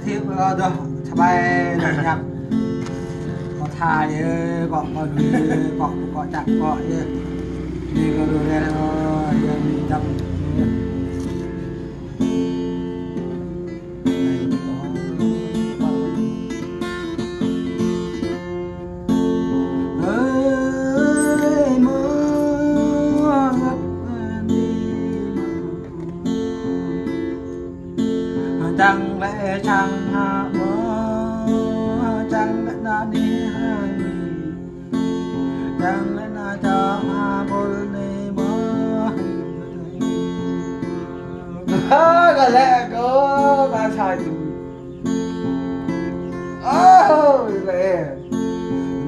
thiệp được sắp bay nhập có thai có đi có chặt có đi có được đây nhập chẳng lẽ chẳng mơ chẳng lẽ là đi chẳng lẽ là cho bồi này mơ có lẽ có ba sai lẽ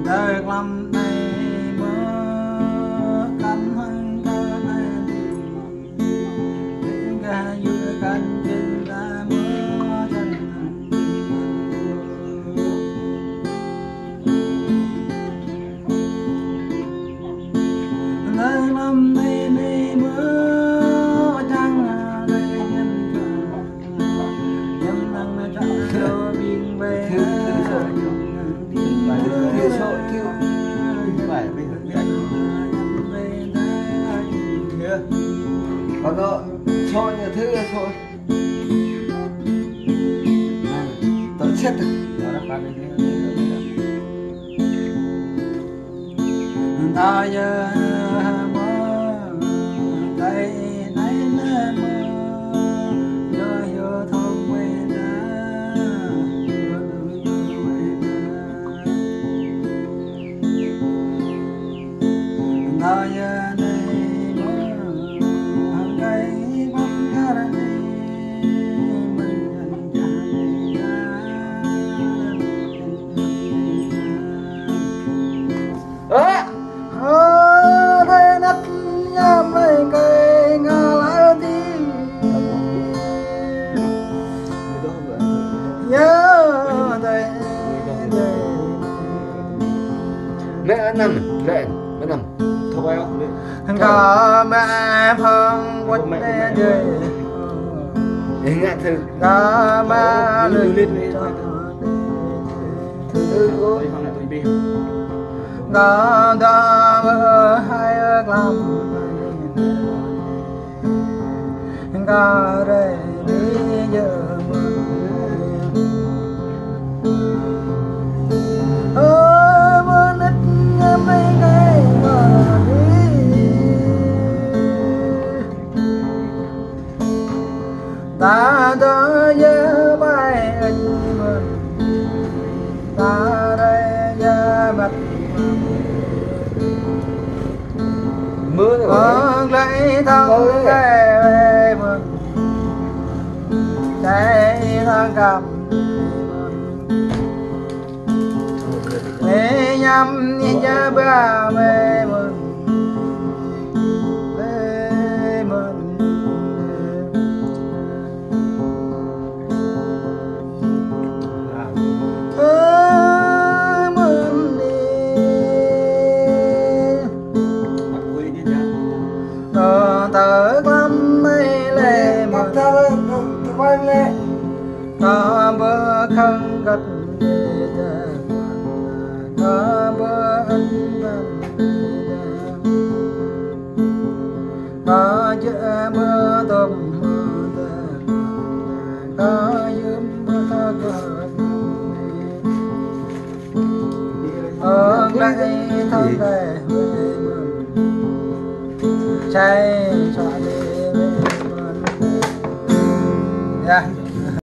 đời lắm này mơ cắn hơn cơ này những cái vui cắn trên ta còn nó cho nhà thứ là thôi tao chết ta giờ mơ đây này mơ giờ thông quên ta giờ đây nát nhà mấy cây ngã lá đi nhớ đây mẹ nằm mẹ nằm thôi không cả mẹ phong quất đê đời ngã thư cả mẹ lên ngã đã mơ hai làm ngã đây đi giờ mơ nít mấy ngày mà đi ta đã nhớ bài anh mình ta đây nhớ mặt mưa con lấy thân về mình chạy thân cầm mẹ nhắm nhìn cha ba mẹ mình có bơ khăn gật có bơ ăn có chợ bơ tôm có dùm bơ ở đây thân về chạy cho đi yeah.